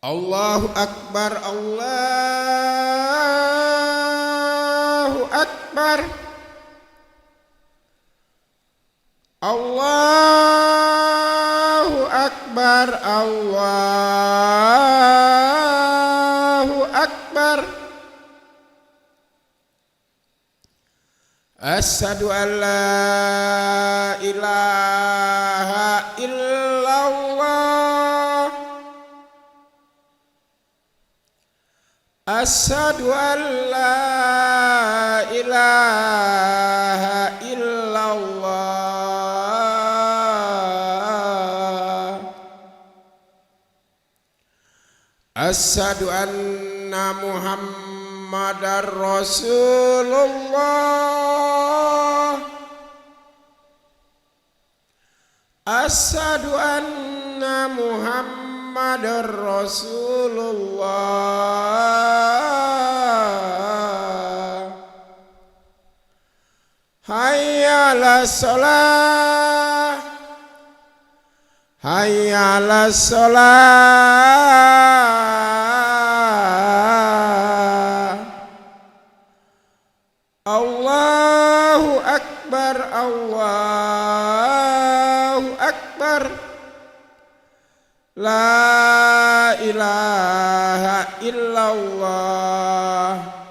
Allahu Akbar, Allahu Akbar, Allahu Akbar, Allahu Akbar. Asyhadu an la ilaha illallah. Asyhadu an la ilaha illallah. Asyhadu anna Muhammadar Rasulullah. Asyhadu anna Muhammadar Rasulullah. Hayya 'alas shalah, hayya 'alas shalah. Allahu Akbar, Allahu Akbar. La ilaha illallah.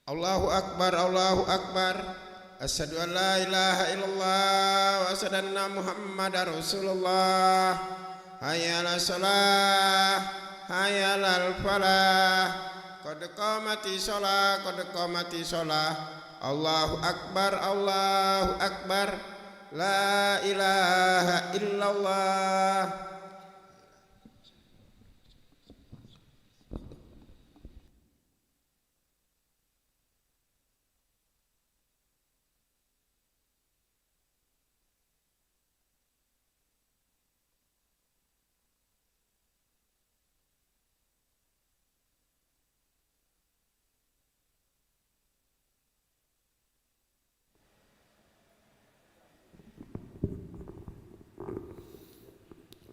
الله أكبر الله أكبر أشهد أن لا إله إلا الله وأشهد أن محمدا رسول الله حي على الصلاة حي على الفلاح قد قامت الصلاة قد قامت الصلاة الله أكبر الله أكبر لا إله إلا الله.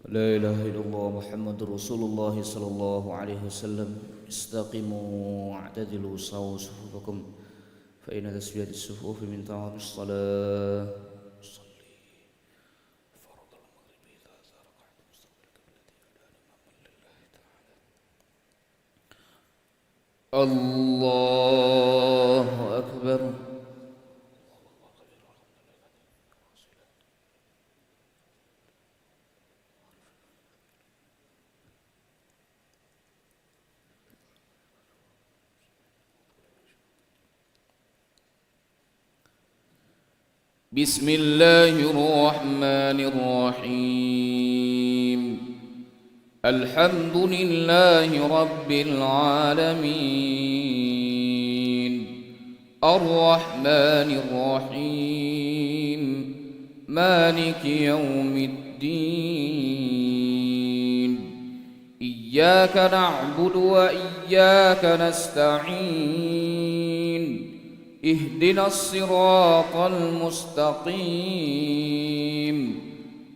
لا إله إلا الله محمد رسول الله صلى الله عليه وسلم. استقيموا واعتدلوا صووا صفوفكم فإن تسوية الصفوف من تمام الصلاة. فرض المغرب إذا ركعت مستقبل قبلتي الله أكبر. بسم الله الرحمن الرحيم. الحمد لله رب العالمين الرحمن الرحيم مالك يوم الدين. إياك نعبد وإياك نستعين. اهدنا الصراط المستقيم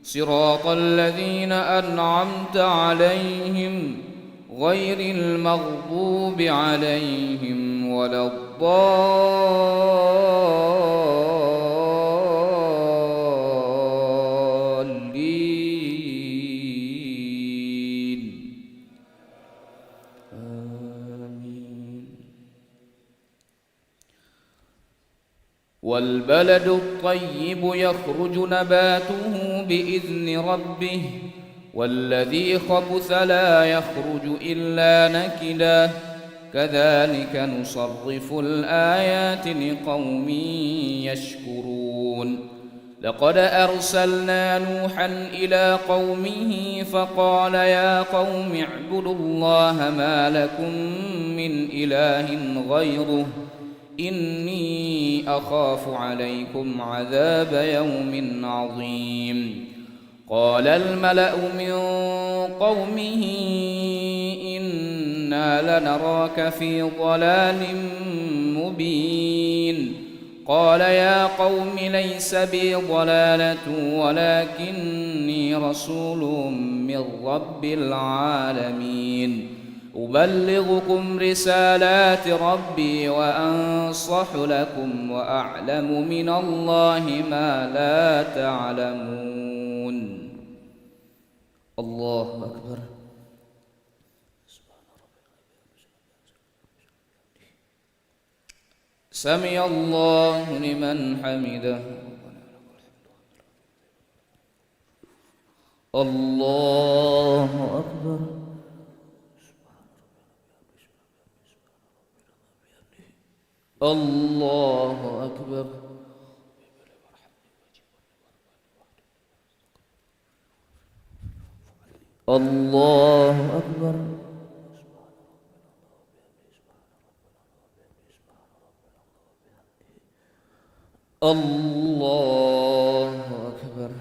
صراط الذين أنعمت عليهم غير المغضوب عليهم ولا الضالين. والبلد الطيب يخرج نباته بإذن ربه والذي خبث لا يخرج إلا نكدا كذلك نصرف الآيات لقوم يشكرون. لقد أرسلنا نوحا إلى قومه فقال يا قوم اعبدوا الله ما لكم من إله غيره إني أخاف عليكم عذاب يوم عظيم. قال الملأ من قومه إنا لنراك في ضلال مبين. قال يا قوم ليس بي ضلالة ولكني رسول من رب العالمين. أبلغكم رسالات ربي وأنصح لكم وأعلم من الله ما لا تعلمون. الله أكبر. سمع الله لمن حمده. الله أكبر. الله أكبر. الله أكبر. الله أكبر.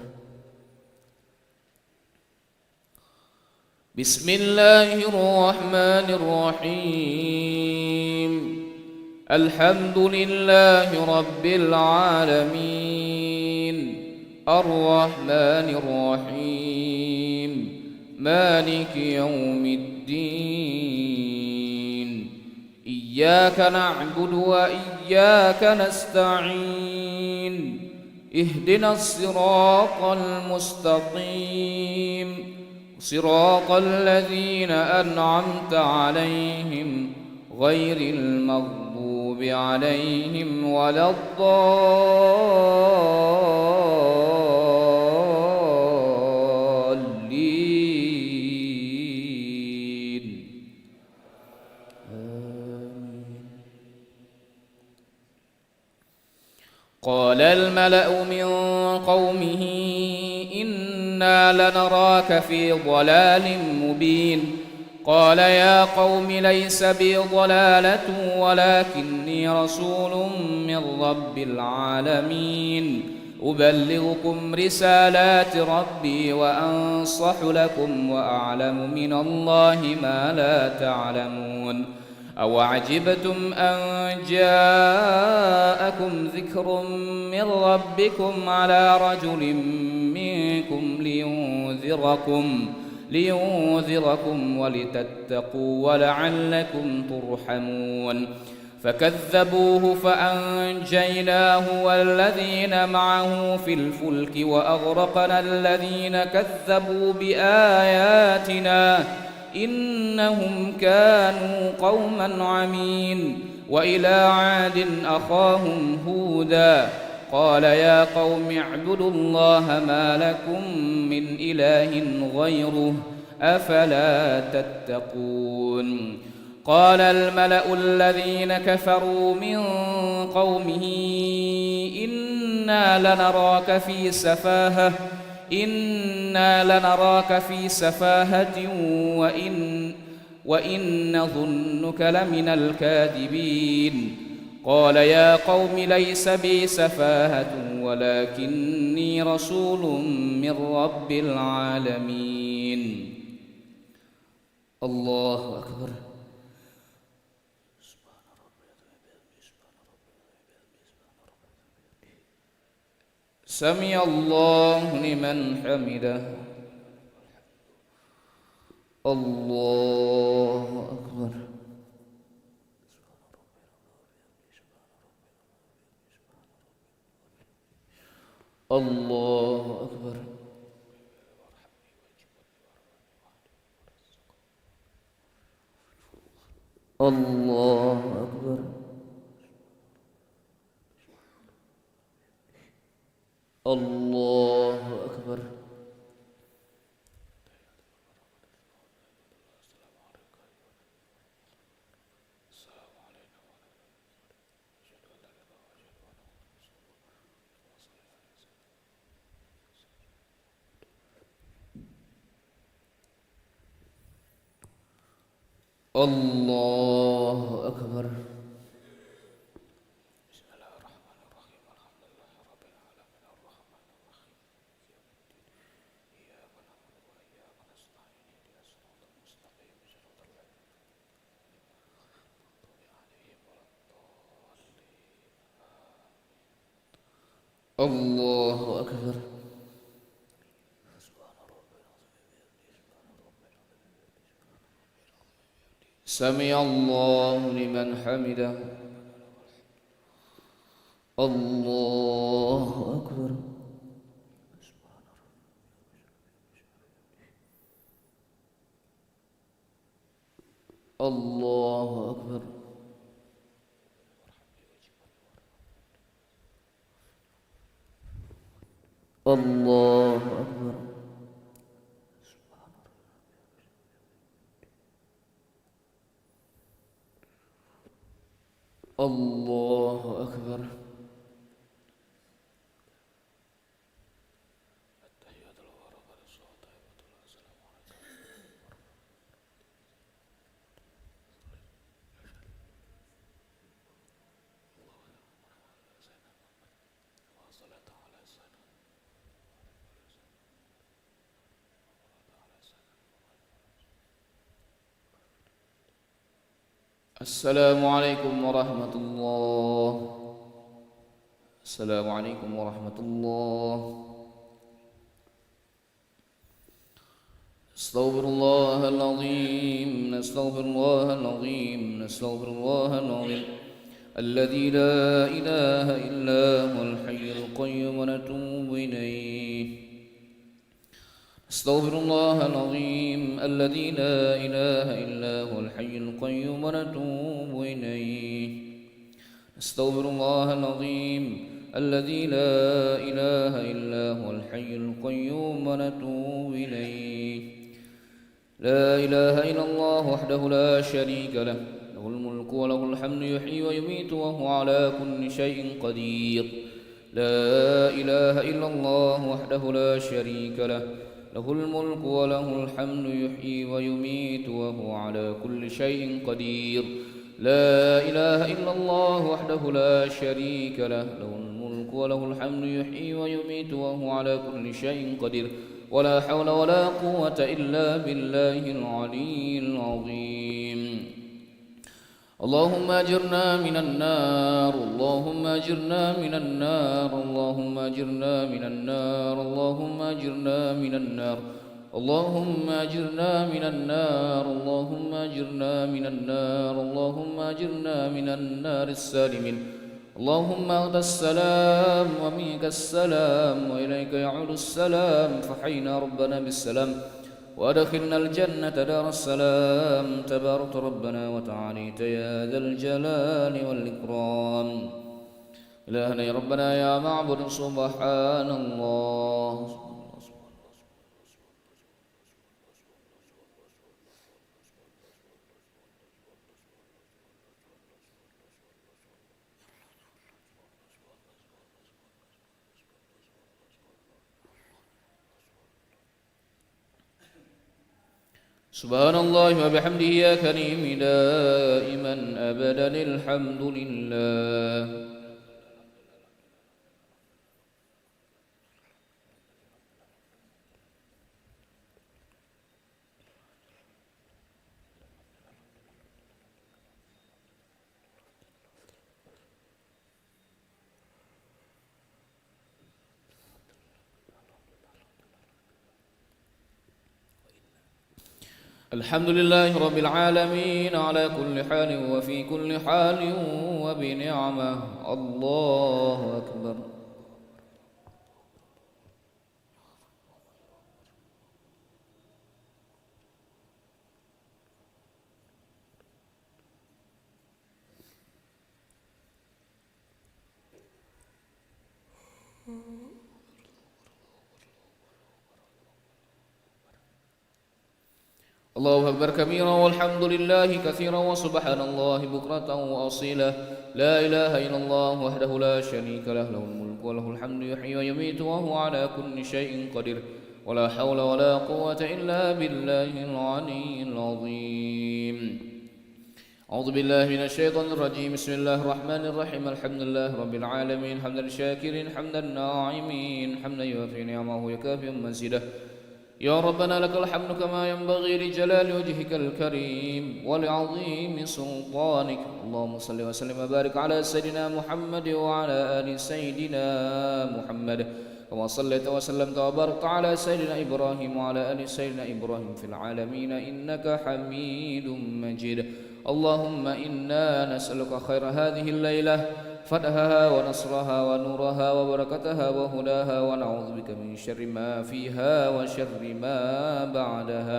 بسم الله الرحمن الرحيم. الحمد لله رب العالمين الرحمن الرحيم مالك يوم الدين. إياك نعبد وإياك نستعين. اهدنا الصراط المستقيم صراط الذين أنعمت عليهم غير المغضوب المغضوب عليهم ولا الضالين آمين. قال الملأ من قومه إنا لنراك في ضلال مبين قال يا قوم ليس بي ضلالة ولكني رسول من رب العالمين أبلغكم رسالات ربي وأنصح لكم وأعلم من الله ما لا تعلمون أوعجبتم أن جاءكم ذكر من ربكم على رجل منكم لينذركم ولتتقوا ولعلكم ترحمون فكذبوه فأنجيناه والذين معه في الفلك وأغرقنا الذين كذبوا بآياتنا إنهم كانوا قوما عمين وإلى عاد أخاهم هودا قال يا قوم اعبدوا الله ما لكم من إله غيره أفلا تتقون قال الملأ الذين كفروا من قومه إنا لنراك في سفاهة وإن نظنك لمن الكاذبين قال يا قوم ليس بي سفاهة ولكني رسول من رب العالمين الله أكبر سمع الله لمن حمده الله أكبر الله أكبر الله أكبر الله أكبر الله أكبر بسم الله الرحمن الرحيم الحمد لله رب العالمين الرحمن الرحيم إياك نعبد وإياك نستعين اهدنا الصراط المستقيم صراط الذين أنعمت عليهم غير المغضوب عليهم ولا الضالين الله أكبر سمع الله لمن حمده الله أكبر الله أكبر الله أكبر الله أكبر السلام عليكم ورحمة الله. السلام عليكم ورحمة الله. استغفر الله العظيم، نستغفر الله العظيم، نستغفر الله العظيم الذي لا إله إلا هو الحي القيوم ونتوب إليه. استغفر الله العظيم الذي لا إله إلا هو الحي القيوم ونتوب إليه. أستغفر الله العظيم الذي لا إله إلا هو الحي القيوم ونتوب إليه. لا إله إلا الله وحده لا شريك له، له الملك وله الحمد يحيي ويميت وهو على كل شيء قدير. لا إله إلا الله وحده لا شريك له، له الملك وله الحمد يحيي ويميت وهو على كل شيء قدير. لا إله إلا الله وحده لا شريك له، له الملك وله الحمد يحيي ويميت وهو على كل شيء قدير. ولا حول ولا قوة إلا بالله العلي العظيم. اللهم أجرنا من النار، اللهم أجرنا من النار، اللهم أجرنا من النار، اللهم أجرنا من النار، اللهم أجرنا من النار، اللهم أجرنا من النار، اللهم أجرنا من النار السالمين. اللهم أنت السلام ومنك السلام وإليك يعود السلام، فحينا ربنا بالسلام وأدخلنا الجنة دار السلام. تبارك ربنا وتعاليت يا ذا الجلال والإكرام. إلهنا يا ربنا يا معبد سبحان الله. سبحان الله وبحمده يا كريم دائما أبدا الحمد لله. الحمد لله رب العالمين على كل حال وفي كل حال وبنعمة. الله أكبر. الله أكبر كبيرا والحمد لله كثيرا وسبحان الله بكرة وأصيلا. لا إله إلا الله وحده لا شريك له، له الملك وله الحمد يحيي ويميت وهو على كل شيء قدير. ولا حول ولا قوة إلا بالله العلي العظيم. أعوذ بالله من الشيطان الرجيم. بسم الله الرحمن الرحيم. الحمد لله رب العالمين حمدا الشاكرين حمدا الناعمين حمدا يوافي نعمه ويكافئ مزيده. يا ربنا لك الحمد كما ينبغي لجلال وجهك الكريم ولعظيم سلطانك. اللهم صل وسلم وبارك على سيدنا محمد وعلى آل سيدنا محمد كما صليت وسلمت وباركت على سيدنا إبراهيم وعلى آل سيدنا إبراهيم في العالمين إنك حميد مجيد. اللهم إنا نسألك خير هذه الليلة، فتحها ونصرها ونورها وبركتها وهداها، ونعوذ بك من شر ما فيها وشر ما بعدها.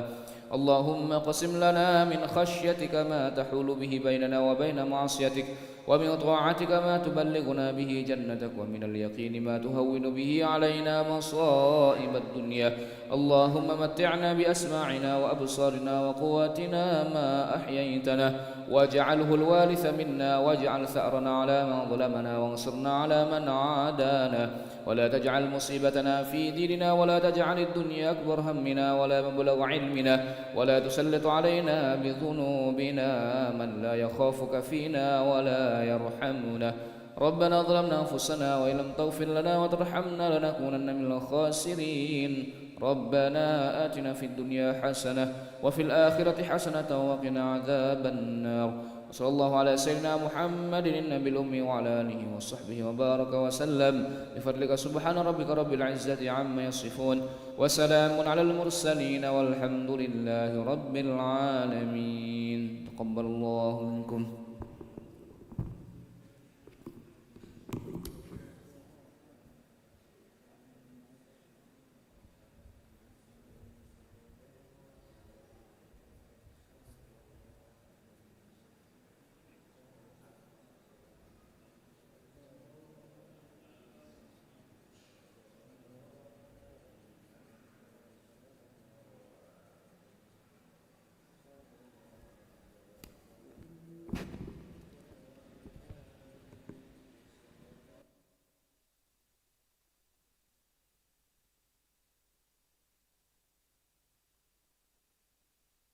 اللهم اقسم لنا من خشيتك ما تحول به بيننا وبين معصيتك، ومن طاعتك ما تبلغنا به جنتك، ومن اليقين ما تهون به علينا مصائب الدنيا. اللهم متعنا بأسماعنا وأبصارنا وقواتنا ما أحييتنا، واجعله الوارث منا، واجعل ثأرنا على من ظلمنا، وانصرنا على من عادانا، ولا تجعل مصيبتنا في ديننا، ولا تجعل الدنيا أكبر همنا ولا مبلغ علمنا، ولا تسلط علينا بذنوبنا من لا يخافك فينا ولا يرحمنا. ربنا ظلمنا أنفسنا وإن لم تغفر لنا وترحمنا لنكونن من الخاسرين. ربنا آتنا في الدنيا حسنة وفي الآخرة حسنة وقنا عذاب النار. وصلى الله على سيدنا محمد النبي الأمي وعلى آله وصحبه وبارك وسلم. بفضلك سبحان ربك رب العزة عما يصفون، وسلام على المرسلين، والحمد لله رب العالمين. تقبل الله منكم.